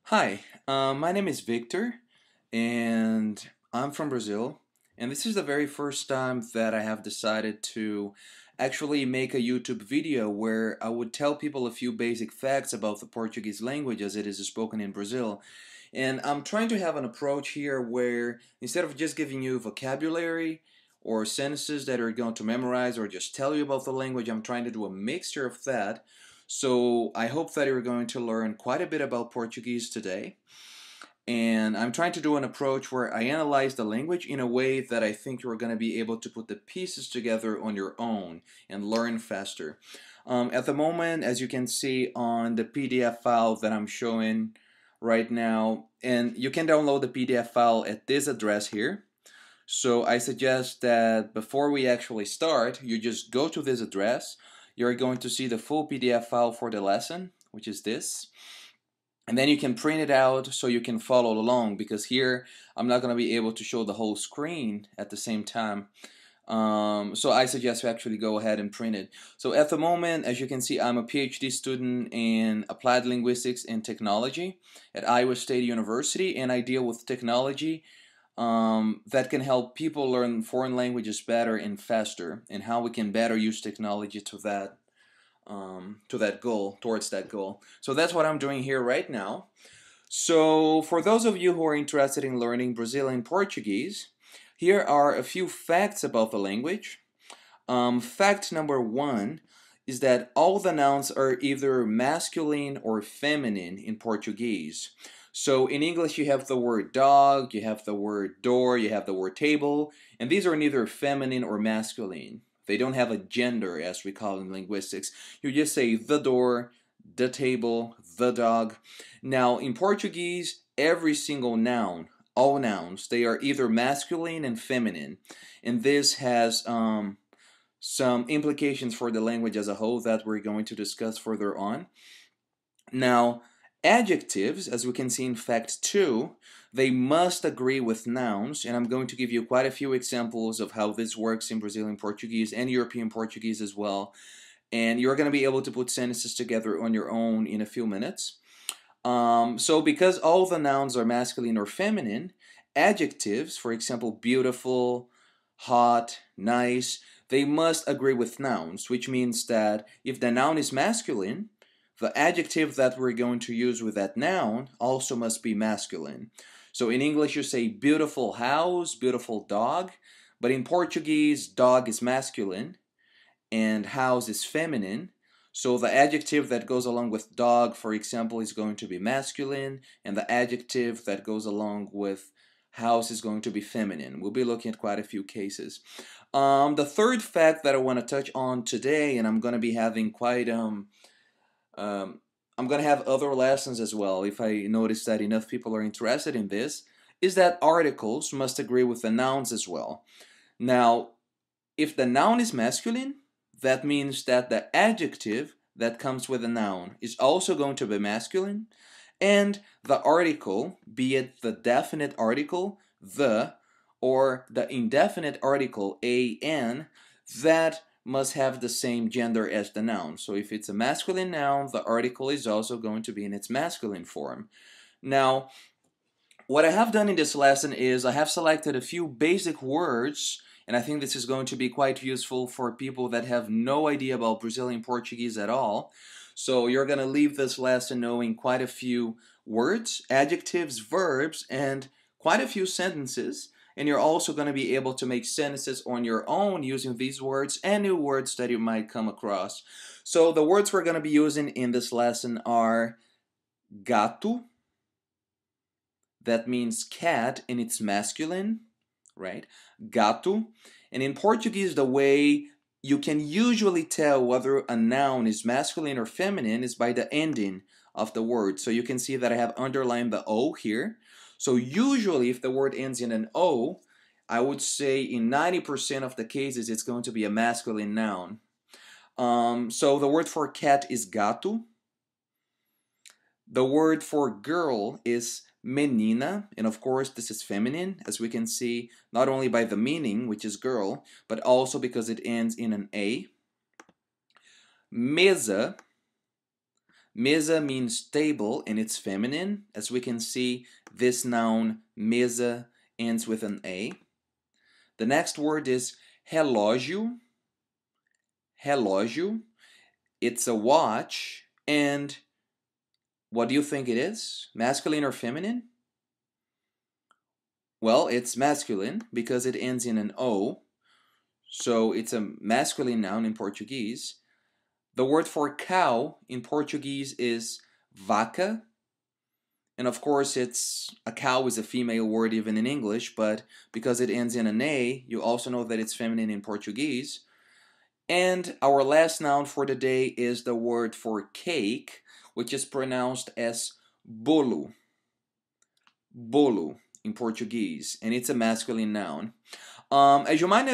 Hi, my name is Victor, and I'm from Brazil. And this is the very first time that I have decided to actually make a YouTube video where I would tell people a few basic facts about the Portuguese language as it is spoken in Brazil. And I'm trying to have an approach here where instead of just giving you vocabulary or sentences that are going to memorize or just tell you about the language, I'm trying to do a mixture of that. So I hope that you're going to learn quite a bit about Portuguese today. And I'm trying to do an approach where I analyze the language in a way that I think you're going to be able to put the pieces together on your own and learn faster. At the moment, as you can see on the PDF file that I'm showing right now, and you can download the PDF file at this address here. So I suggest that before we actually start, you just go to this address. You're going to see the full PDF file for the lesson, which is this. And then you can print it out so you can follow along, because here I'm not going to be able to show the whole screen at the same time. So I suggest you actually go ahead and print it. So at the moment, as you can see, I'm a PhD student in applied linguistics and technology at Iowa State University, and I deal with technology that can help people learn foreign languages better and faster, and how we can better use technology to that goal, towards that goal. So that's what I'm doing here right now. So for those of you who are interested in learning Brazilian Portuguese, here are a few facts about the language. Fact number one is that all the nouns are either masculine or feminine in Portuguese. So in English you have the word dog, you have the word door, you have the word table, and these are neither feminine or masculine. They don't have a gender, as we call in linguistics. You just say the door, the table, the dog. Now in Portuguese, every single noun, all nouns, they are either masculine and feminine, and this has some implications for the language as a whole that we're going to discuss further on. Now, adjectives, as we can see in fact 2, they must agree with nouns, and I'm going to give you quite a few examples of how this works in Brazilian Portuguese and European Portuguese as well. And you're going to be able to put sentences together on your own in a few minutes. So because all the nouns are masculine or feminine, adjectives, for example, beautiful, hot, nice, they must agree with nouns, which means that if the noun is masculine, the adjective that we're going to use with that noun also must be masculine. So in English you say beautiful house, beautiful dog, but in Portuguese dog is masculine and house is feminine. So the adjective that goes along with dog, for example, is going to be masculine, and the adjective that goes along with house is going to be feminine. We'll be looking at quite a few cases. The third fact that I want to touch on today, and I'm going to be having quite I'm going to have other lessons as well if I notice that enough people are interested in this, is that articles must agree with the nouns as well. Now, if the noun is masculine, that means that the adjective that comes with the noun is also going to be masculine, and the article, be it the definite article, the, or the indefinite article, an, that must have the same gender as the noun. So if it's a masculine noun, the article is also going to be in its masculine form. Now, what I have done in this lesson is I have selected a few basic words, and I think this is going to be quite useful for people that have no idea about Brazilian Portuguese at all. So you're going to leave this lesson knowing quite a few words, adjectives, verbs, and quite a few sentences. And you're also going to be able to make sentences on your own using these words and new words that you might come across. So the words we're going to be using in this lesson are gato. That means cat, and it's masculine, right? Gato. And in Portuguese, the way you can usually tell whether a noun is masculine or feminine is by the ending of the word. So you can see that I have underlined the O here. So usually if the word ends in an O, I would say in 90% of the cases it's going to be a masculine noun. So the word for cat is gato. The word for girl is menina, and of course this is feminine, as we can see not only by the meaning, which is girl, but also because it ends in an A. Mesa, Mesa means table and it's feminine. As we can see, this noun, mesa, ends with an A. The next word is relógio. Relógio. It's a watch. And what do you think it is? Masculine or feminine? Well, it's masculine because it ends in an O. So it's a masculine noun in Portuguese. The word for cow in Portuguese is vaca. And of course, a cow is a female word even in English, but because it ends in an A, you also know that it's feminine in Portuguese. And our last noun for the day is the word for cake, which is pronounced as bolo. Bolo in Portuguese, and it's a masculine noun. As you might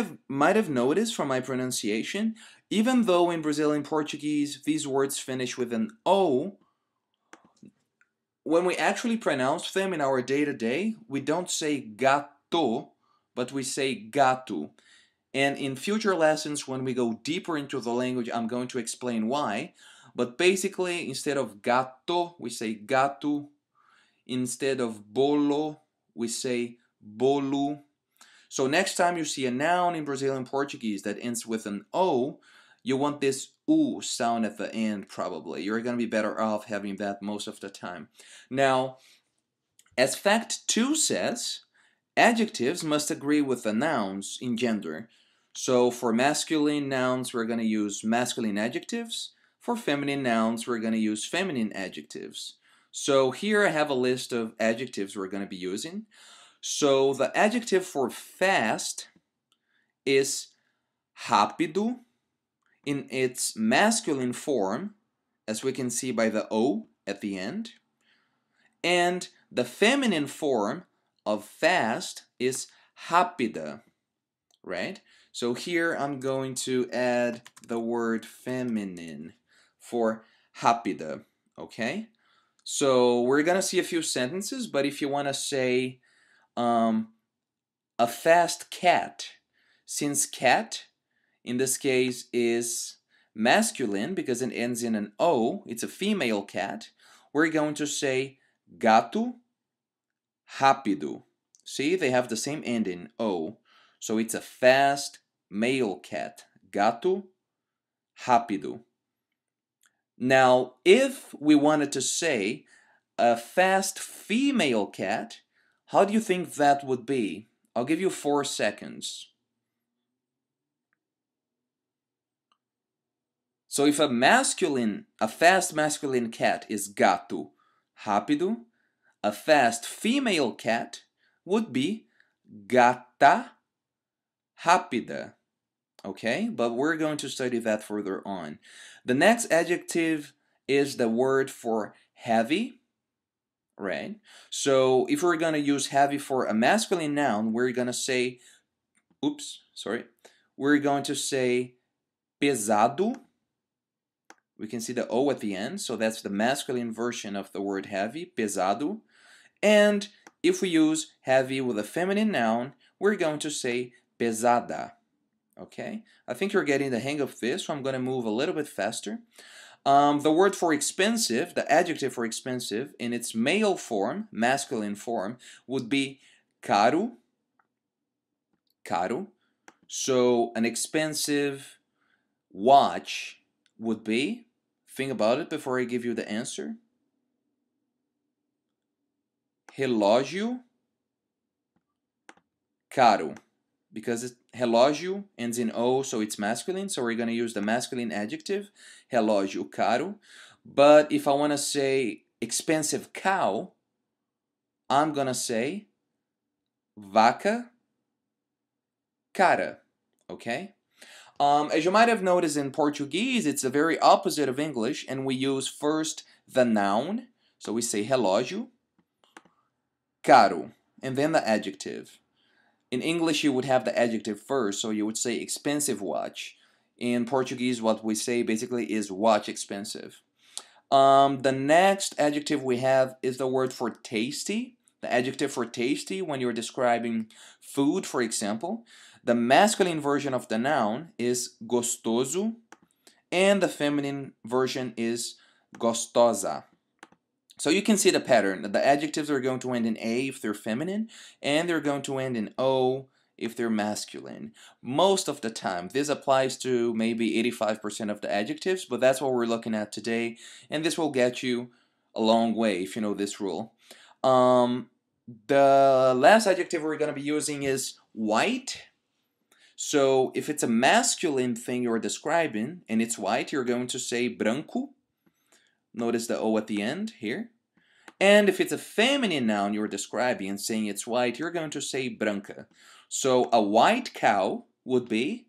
have noticed from my pronunciation, even though in Brazilian Portuguese these words finish with an O, when we actually pronounce them in our day-to-day, we don't say gato, but we say gato. And in future lessons, when we go deeper into the language, I'm going to explain why. But basically, instead of gato, we say gato. Instead of bolo, we say bolo. So next time you see a noun in Brazilian Portuguese that ends with an O, you want this U sound at the end probably. You're going to be better off having that most of the time. Now, as fact 2 says, adjectives must agree with the nouns in gender. So for masculine nouns, we're going to use masculine adjectives. For feminine nouns, we're going to use feminine adjectives. So here I have a list of adjectives we're going to be using. So the adjective for fast is rápido in its masculine form, as we can see by the O at the end. And the feminine form of fast is rápida, right? So here I'm going to add the word feminine for rápida, okay? So we're going to see a few sentences, but if you want to say a fast cat, since cat in this case is masculine because it ends in an O, it's a female cat, we're going to say gato rápido. See, they have the same ending, O. So it's a fast male cat, gato rápido. Now, if we wanted to say a fast female cat, how do you think that would be? I'll give you 4 seconds. So if a fast masculine cat is gato rápido, a fast female cat would be gata rápida. Okay, but we're going to study that further on. The next adjective is the word for heavy, right? So if we're going to use heavy for a masculine noun, we're going to say, we're going to say pesado. We can see the O at the end, so that's the masculine version of the word heavy, pesado. And if we use heavy with a feminine noun, we're going to say pesada. Okay, I think you're getting the hang of this, so I'm going to move a little bit faster. The word for expensive, the adjective for expensive, in its male form, masculine form, would be caro. Caro. So an expensive watch would be, think about it before I give you the answer, relógio caro. Because relógio ends in O, so it's masculine, so we're going to use the masculine adjective, relógio caro. But if I want to say expensive cow, I'm going to say vaca cara, okay? As you might have noticed in Portuguese, it's the very opposite of English, and we use first the noun, so we say relógio caro, and then the adjective. In English, you would have the adjective first, so you would say expensive watch. In Portuguese, what we say basically is watch expensive. The next adjective we have is the word for tasty. The adjective for tasty, when you're describing food, for example, the masculine version of the noun is gostoso, and the feminine version is gostosa. So you can see the pattern. The adjectives are going to end in A if they're feminine, and they're going to end in O if they're masculine. Most of the time. This applies to maybe 85% of the adjectives, but that's what we're looking at today, and this will get you a long way if you know this rule. The last adjective we're going to be using is white. So if it's a masculine thing you're describing and it's white, you're going to say branco. Notice the O at the end here. And if it's a feminine noun you're describing and saying it's white, you're going to say branca. So a white cow would be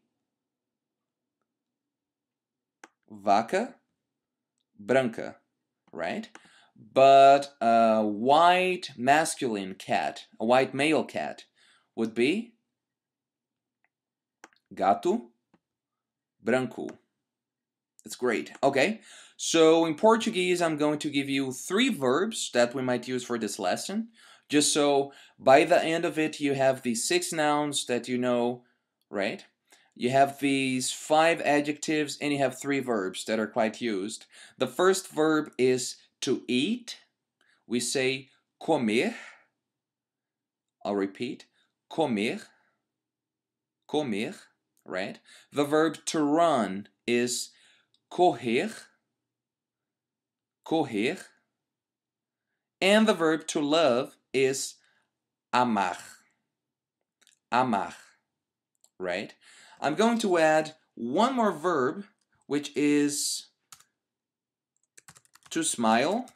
vaca branca, right? But a white masculine cat, a white male cat, would be gato branco. That's great. Okay, so in Portuguese, I'm going to give you 3 verbs that we might use for this lesson, just so by the end of it, you have these 6 nouns that you know, right? You have these 5 adjectives, and you have 3 verbs that are quite used. The first verb is to eat. We say comer. I'll repeat, comer, comer, right? The verb to run is correr, correr. And the verb to love is amar, amar, right? I'm going to add one more verb, which is to smile,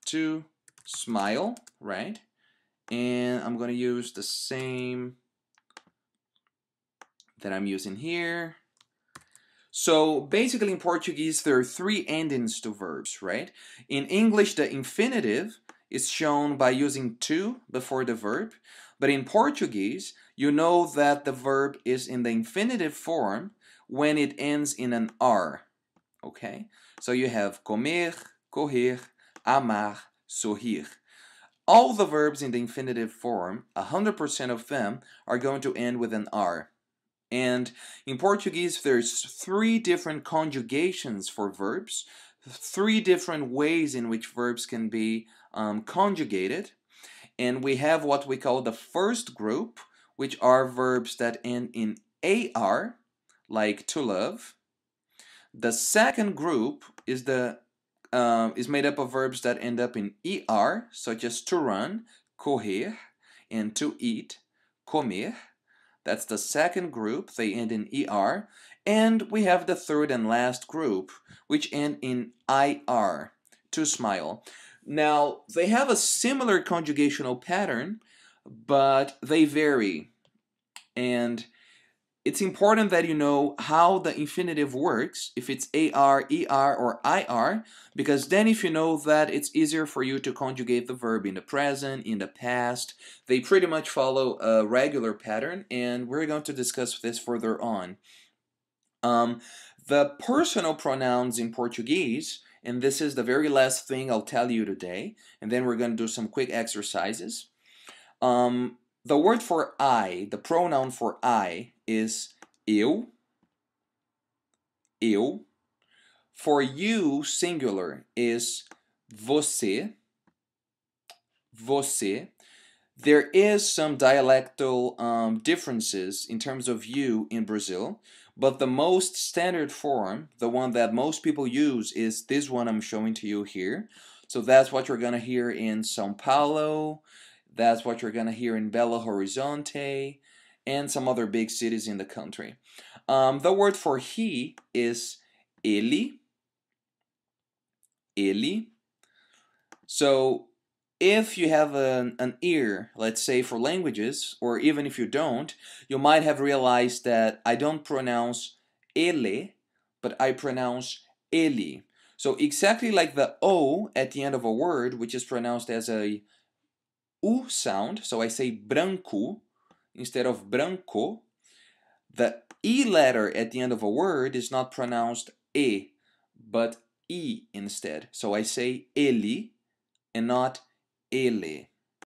to smile, right? And I'm going to use the same that I'm using here. So basically in Portuguese, there are 3 endings to verbs, right? In English, the infinitive is shown by using to before the verb. But in Portuguese, you know that the verb is in the infinitive form when it ends in an R, okay? So you have comer, correr, amar, sorrir. All the verbs in the infinitive form, 100% of them, are going to end with an R. And in Portuguese, there's 3 different conjugations for verbs, 3 different ways in which verbs can be conjugated. And we have what we call the first group, which are verbs that end in AR, like to love. The second group is made up of verbs that end up in ER, such as to run, correr, and to eat, comer. That's the second group, they end in ER. And we have the third and last group, which end in IR, to smile. Now, they have a similar conjugational pattern, but they vary. And it's important that you know how the infinitive works, if it's AR, ER, or IR, because then if you know that, it's easier for you to conjugate the verb in the present, in the past. They pretty much follow a regular pattern, and we're going to discuss this further on. The personal pronouns in Portuguese, and this is the very last thing I'll tell you today, and then we're going to do some quick exercises. The word for I, the pronoun for I, is eu, eu. For you, singular, is você, você. There is some dialectal differences in terms of you in Brazil, but the most standard form, the one that most people use, is this one I'm showing to you here. So that's what you're going to hear in São Paulo, that's what you're going to hear in Belo Horizonte, and some other big cities in the country. The word for he is ele, ele. So if you have an ear, let's say for languages, or even if you don't, you might have realized that I don't pronounce ele, but I pronounce ele. So exactly like the O at the end of a word, which is pronounced as a U sound, so I say branco instead of branco, the E letter at the end of a word is not pronounced E, but E instead. So I say ele and not ele.